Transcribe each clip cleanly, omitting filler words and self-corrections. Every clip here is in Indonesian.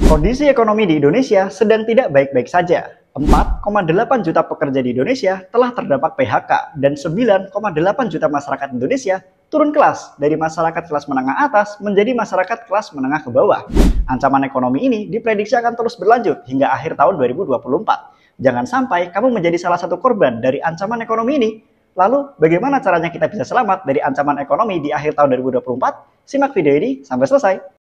Kondisi ekonomi di Indonesia sedang tidak baik-baik saja. 4,8 juta pekerja di Indonesia telah terdampak PHK dan 9,8 juta masyarakat Indonesia turun kelas dari masyarakat kelas menengah atas menjadi masyarakat kelas menengah ke bawah. Ancaman ekonomi ini diprediksi akan terus berlanjut hingga akhir tahun 2024. Jangan sampai kamu menjadi salah satu korban dari ancaman ekonomi ini. Lalu, bagaimana caranya kita bisa selamat dari ancaman ekonomi di akhir tahun 2024? Simak video ini sampai selesai.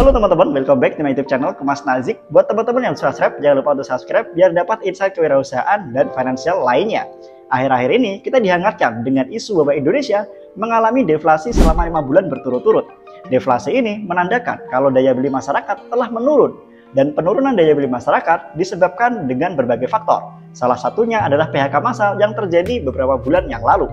Halo teman-teman, welcome back to my YouTube channel Kemas Nazik. Buat teman-teman yang subscribe, jangan lupa untuk subscribe biar dapat insight kewirausahaan dan finansial lainnya. Akhir-akhir ini kita dihangatkan dengan isu bahwa Indonesia mengalami deflasi selama 5 bulan berturut-turut. Deflasi ini menandakan kalau daya beli masyarakat telah menurun, dan penurunan daya beli masyarakat disebabkan dengan berbagai faktor. Salah satunya adalah PHK massal yang terjadi beberapa bulan yang lalu.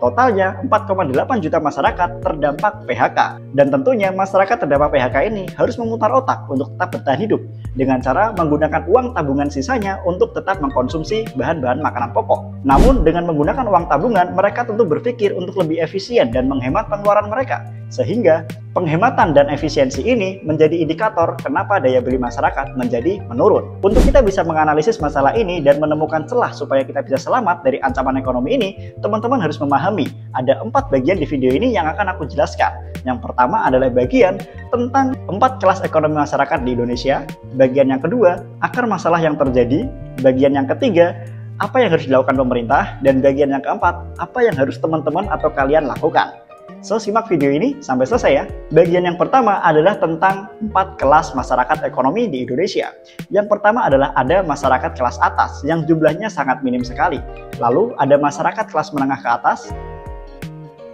Totalnya 4,8 juta masyarakat terdampak PHK. Dan tentunya masyarakat terdampak PHK ini harus memutar otak untuk tetap bertahan hidup dengan cara menggunakan uang tabungan sisanya untuk tetap mengkonsumsi bahan-bahan makanan pokok. Namun dengan menggunakan uang tabungan, mereka tentu berpikir untuk lebih efisien dan menghemat pengeluaran mereka. Sehingga penghematan dan efisiensi ini menjadi indikator kenapa daya beli masyarakat menjadi menurun. Untuk kita bisa menganalisis masalah ini dan menemukan celah supaya kita bisa selamat dari ancaman ekonomi ini, teman-teman harus memahami ada 4 bagian di video ini yang akan aku jelaskan. Yang pertama adalah bagian tentang 4 kelas ekonomi masyarakat di Indonesia. Bagian yang kedua, akar masalah yang terjadi. Bagian yang ketiga, apa yang harus dilakukan pemerintah. Dan bagian yang keempat, apa yang harus teman-teman atau kalian lakukan. So, simak video ini sampai selesai ya. Bagian yang pertama adalah tentang 4 kelas masyarakat ekonomi di Indonesia. Yang pertama adalah ada masyarakat kelas atas yang jumlahnya sangat minim sekali. Lalu ada masyarakat kelas menengah ke atas,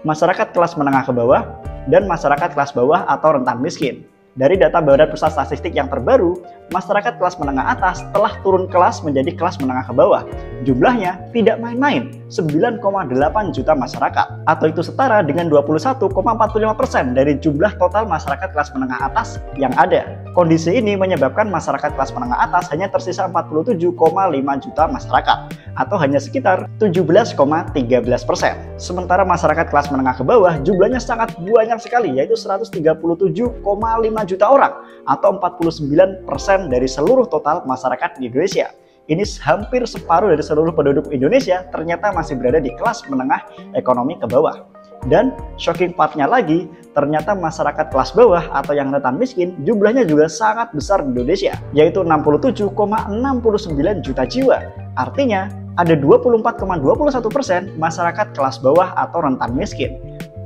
masyarakat kelas menengah ke bawah, dan masyarakat kelas bawah atau rentan miskin. Dari data Badan Pusat Statistik yang terbaru, masyarakat kelas menengah atas telah turun kelas menjadi kelas menengah ke bawah. Jumlahnya tidak main-main, 9,8 juta masyarakat. Atau itu setara dengan 21,45% dari jumlah total masyarakat kelas menengah atas yang ada. Kondisi ini menyebabkan masyarakat kelas menengah atas hanya tersisa 47,5 juta masyarakat, atau hanya sekitar 17,13%. Sementara masyarakat kelas menengah ke bawah jumlahnya sangat banyak sekali, yaitu 137,5 juta orang, atau 49% dari seluruh total masyarakat di Indonesia. Ini hampir separuh dari seluruh penduduk Indonesia ternyata masih berada di kelas menengah ekonomi ke bawah. Dan shocking partnya lagi, ternyata masyarakat kelas bawah atau yang rentan miskin jumlahnya juga sangat besar di Indonesia, yaitu 67,69 juta jiwa. Artinya ada 24,21% masyarakat kelas bawah atau rentan miskin.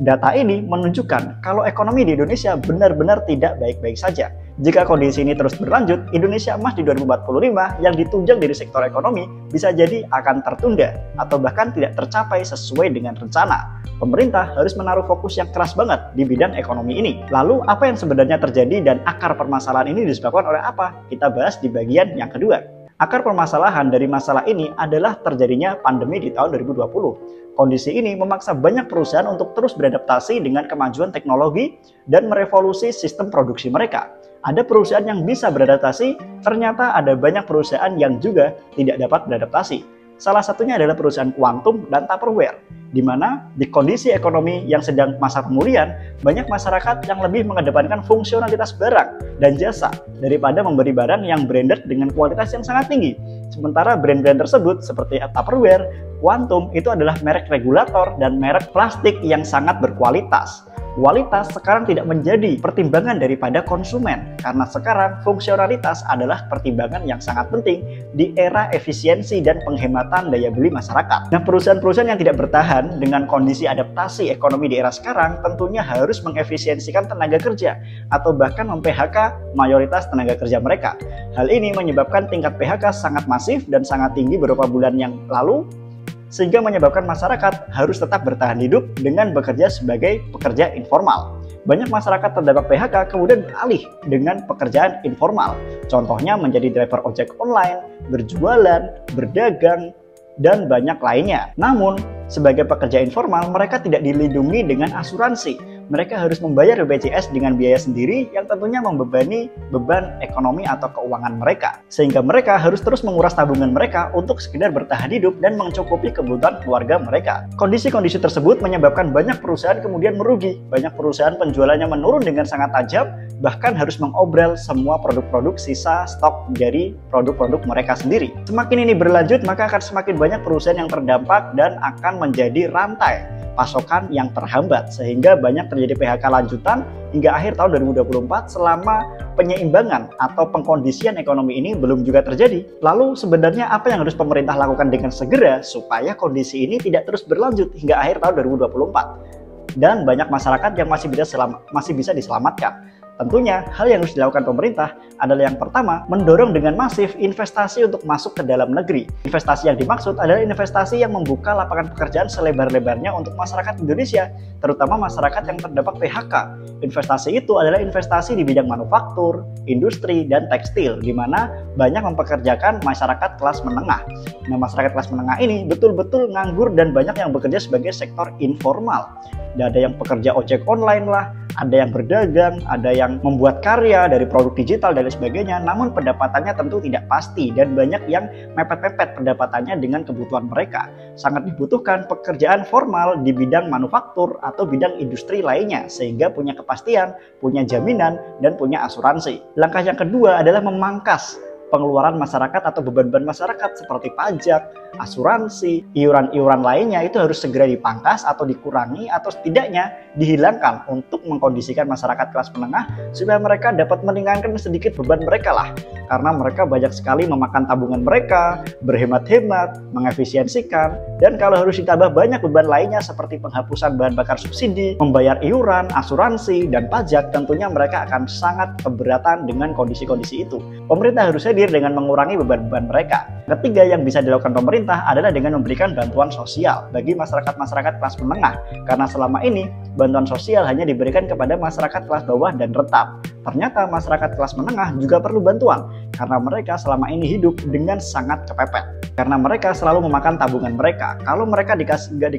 Data ini menunjukkan kalau ekonomi di Indonesia benar-benar tidak baik-baik saja. Jika kondisi ini terus berlanjut, Indonesia Emas di 2045 yang ditunjang dari sektor ekonomi bisa jadi akan tertunda atau bahkan tidak tercapai sesuai dengan rencana. Pemerintah harus menaruh fokus yang keras banget di bidang ekonomi ini. Lalu apa yang sebenarnya terjadi dan akar permasalahan ini disebabkan oleh apa? Kita bahas di bagian yang kedua. Akar permasalahan dari masalah ini adalah terjadinya pandemi di tahun 2020. Kondisi ini memaksa banyak perusahaan untuk terus beradaptasi dengan kemajuan teknologi dan merevolusi sistem produksi mereka. Ada perusahaan yang bisa beradaptasi, ternyata ada banyak perusahaan yang juga tidak dapat beradaptasi. Salah satunya adalah perusahaan Quantum dan Tupperware, di mana di kondisi ekonomi yang sedang masa pemulihan, banyak masyarakat yang lebih mengedepankan fungsionalitas barang dan jasa daripada memberi barang yang branded dengan kualitas yang sangat tinggi. Sementara brand-brand tersebut seperti Tupperware, Quantum itu adalah merek regulator dan merek plastik yang sangat berkualitas. Kualitas sekarang tidak menjadi pertimbangan daripada konsumen, karena sekarang fungsionalitas adalah pertimbangan yang sangat penting di era efisiensi dan penghematan daya beli masyarakat. Nah, perusahaan-perusahaan yang tidak bertahan dengan kondisi adaptasi ekonomi di era sekarang tentunya harus mengefisiensikan tenaga kerja atau bahkan mem-PHK mayoritas tenaga kerja mereka. Hal ini menyebabkan tingkat PHK sangat masif dan sangat tinggi beberapa bulan yang lalu, sehingga menyebabkan masyarakat harus tetap bertahan hidup dengan bekerja sebagai pekerja informal. Banyak masyarakat terdampak PHK kemudian beralih dengan pekerjaan informal. Contohnya menjadi driver ojek online, berjualan, berdagang, dan banyak lainnya. Namun, sebagai pekerja informal, mereka tidak dilindungi dengan asuransi. mereka harus membayar BPJS dengan biaya sendiri yang tentunya membebani beban ekonomi atau keuangan mereka. Sehingga mereka harus terus menguras tabungan mereka untuk sekedar bertahan hidup dan mencukupi kebutuhan keluarga mereka. Kondisi-kondisi tersebut menyebabkan banyak perusahaan kemudian merugi. Banyak perusahaan penjualannya menurun dengan sangat tajam, bahkan harus mengobrol semua produk-produk sisa stok dari produk-produk mereka sendiri. Semakin ini berlanjut, maka akan semakin banyak perusahaan yang terdampak dan akan menjadi rantai pasokan yang terhambat, sehingga banyak terjadi PHK lanjutan hingga akhir tahun 2024 selama penyeimbangan atau pengkondisian ekonomi ini belum juga terjadi. Lalu sebenarnya apa yang harus pemerintah lakukan dengan segera supaya kondisi ini tidak terus berlanjut hingga akhir tahun 2024 dan banyak masyarakat yang masih bisa diselamatkan? Tentunya hal yang harus dilakukan pemerintah adalah yang pertama, mendorong dengan masif investasi untuk masuk ke dalam negeri. Investasi yang dimaksud adalah investasi yang membuka lapangan pekerjaan selebar-lebarnya untuk masyarakat Indonesia, terutama masyarakat yang terdampak PHK. Investasi itu adalah investasi di bidang manufaktur, industri, dan tekstil, di mana banyak mempekerjakan masyarakat kelas menengah. Nah, masyarakat kelas menengah ini betul-betul nganggur dan banyak yang bekerja sebagai sektor informal. Dan ada yang pekerja ojek online lah, ada yang berdagang, ada yang membuat karya dari produk digital dan sebagainya, namun pendapatannya tentu tidak pasti dan banyak yang mepet-mepet pendapatannya dengan kebutuhan mereka. Sangat dibutuhkan pekerjaan formal di bidang manufaktur atau bidang industri lainnya, sehingga punya kepastian, punya jaminan, dan punya asuransi. Langkah yang kedua adalah memangkas pengeluaran masyarakat atau beban-beban masyarakat seperti pajak, asuransi, iuran-iuran lainnya itu harus segera dipangkas atau dikurangi atau setidaknya dihilangkan untuk mengkondisikan masyarakat kelas menengah supaya mereka dapat meringankan sedikit beban mereka lah. Karena mereka banyak sekali memakan tabungan mereka, berhemat-hemat, mengefisiensikan, dan kalau harus ditambah banyak beban lainnya seperti penghapusan bahan bakar subsidi, membayar iuran, asuransi, dan pajak, tentunya mereka akan sangat keberatan dengan kondisi-kondisi itu. Pemerintah harus hadir dengan mengurangi beban-beban mereka. Ketiga yang bisa dilakukan pemerintah adalah dengan memberikan bantuan sosial bagi masyarakat-masyarakat kelas menengah, karena selama ini bantuan sosial hanya diberikan kepada masyarakat kelas bawah dan rentan. Ternyata masyarakat kelas menengah juga perlu bantuan karena mereka selama ini hidup dengan sangat kepepet. Karena mereka selalu memakan tabungan mereka. Kalau mereka nggak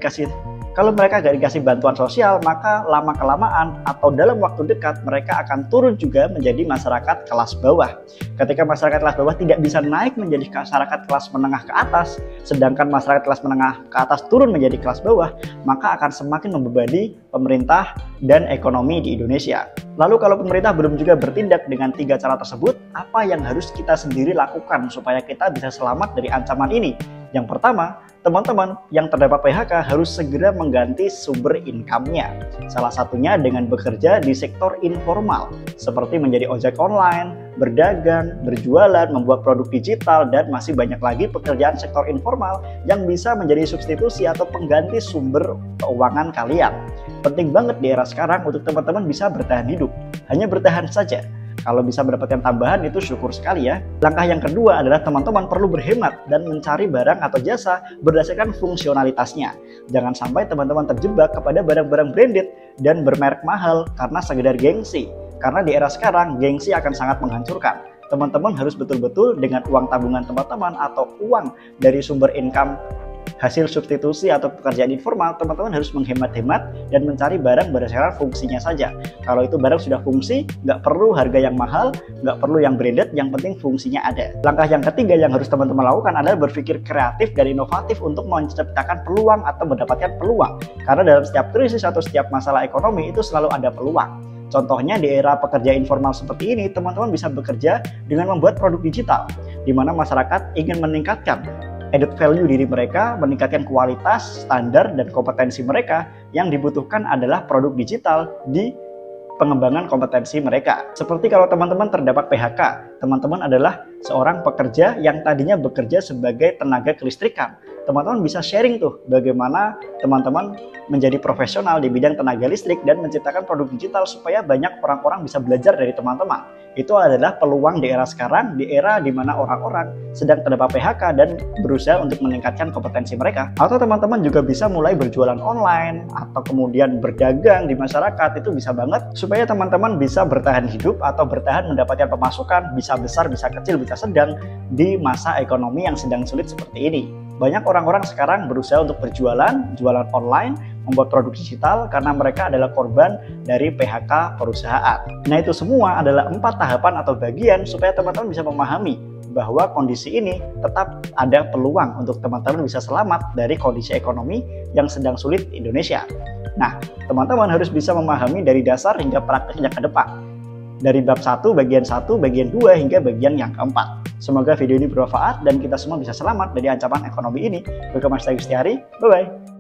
dikasih bantuan sosial, maka lama-kelamaan atau dalam waktu dekat mereka akan turun juga menjadi masyarakat kelas bawah. Ketika masyarakat kelas bawah tidak bisa naik menjadi masyarakat kelas menengah ke atas, sedangkan masyarakat kelas menengah ke atas turun menjadi kelas bawah, maka akan semakin membebani pemerintah dan ekonomi di Indonesia. Lalu kalau pemerintah belum juga bertindak dengan 3 cara tersebut, apa yang harus kita sendiri lakukan supaya kita bisa selamat dari ancaman ini? Yang pertama, teman-teman yang terdapat PHK harus segera mengganti sumber income-nya. Salah satunya dengan bekerja di sektor informal, seperti menjadi ojek online, berdagang, berjualan, membuat produk digital, dan masih banyak lagi pekerjaan sektor informal yang bisa menjadi substitusi atau pengganti sumber keuangan kalian. Penting banget di era sekarang untuk teman-teman bisa bertahan hidup. Hanya bertahan saja. Kalau bisa mendapatkan tambahan itu syukur sekali ya. Langkah yang kedua adalah teman-teman perlu berhemat dan mencari barang atau jasa berdasarkan fungsionalitasnya. Jangan sampai teman-teman terjebak kepada barang-barang branded dan bermerek mahal karena sekedar gengsi. Karena di era sekarang gengsi akan sangat menghancurkan. Teman-teman harus betul-betul dengan uang tabungan teman-teman atau uang dari sumber income hasil substitusi atau pekerjaan informal, teman-teman harus menghemat-hemat dan mencari barang berdasarkan fungsinya saja. Kalau itu barang sudah fungsi, nggak perlu harga yang mahal, nggak perlu yang branded, yang penting fungsinya ada. Langkah yang ketiga yang harus teman-teman lakukan adalah berpikir kreatif dan inovatif untuk menciptakan peluang atau mendapatkan peluang. Karena dalam setiap krisis atau setiap masalah ekonomi itu selalu ada peluang. Contohnya di era pekerja informal seperti ini, teman-teman bisa bekerja dengan membuat produk digital, di mana masyarakat ingin meningkatkan added value diri mereka, meningkatkan kualitas, standar, dan kompetensi mereka. Yang dibutuhkan adalah produk digital di pengembangan kompetensi mereka. Seperti kalau teman-teman terdapat PHK, teman-teman adalah seorang pekerja yang tadinya bekerja sebagai tenaga kelistrikan. Teman-teman bisa sharing tuh bagaimana teman-teman menjadi profesional di bidang tenaga listrik dan menciptakan produk digital supaya banyak orang-orang bisa belajar dari teman-teman. Itu adalah peluang di era sekarang, di era di mana orang-orang sedang terdapat PHK dan berusaha untuk meningkatkan kompetensi mereka. Atau teman-teman juga bisa mulai berjualan online atau kemudian berdagang di masyarakat, itu bisa banget supaya teman-teman bisa bertahan hidup atau bertahan mendapatkan pemasukan, bisa besar, bisa kecil, bisa sedang di masa ekonomi yang sedang sulit seperti ini. Banyak orang-orang sekarang berusaha untuk berjualan, jualan online, membuat produk digital karena mereka adalah korban dari PHK perusahaan. Nah, itu semua adalah 4 tahapan atau bagian supaya teman-teman bisa memahami bahwa kondisi ini tetap ada peluang untuk teman-teman bisa selamat dari kondisi ekonomi yang sedang sulit di Indonesia. Nah, teman-teman harus bisa memahami dari dasar hingga prakteknya ke depan. Dari bab 1, bagian 1, bagian 2, hingga bagian yang keempat. Semoga video ini bermanfaat dan kita semua bisa selamat dari ancaman ekonomi ini. Gue Mas Tagustiari, bye-bye.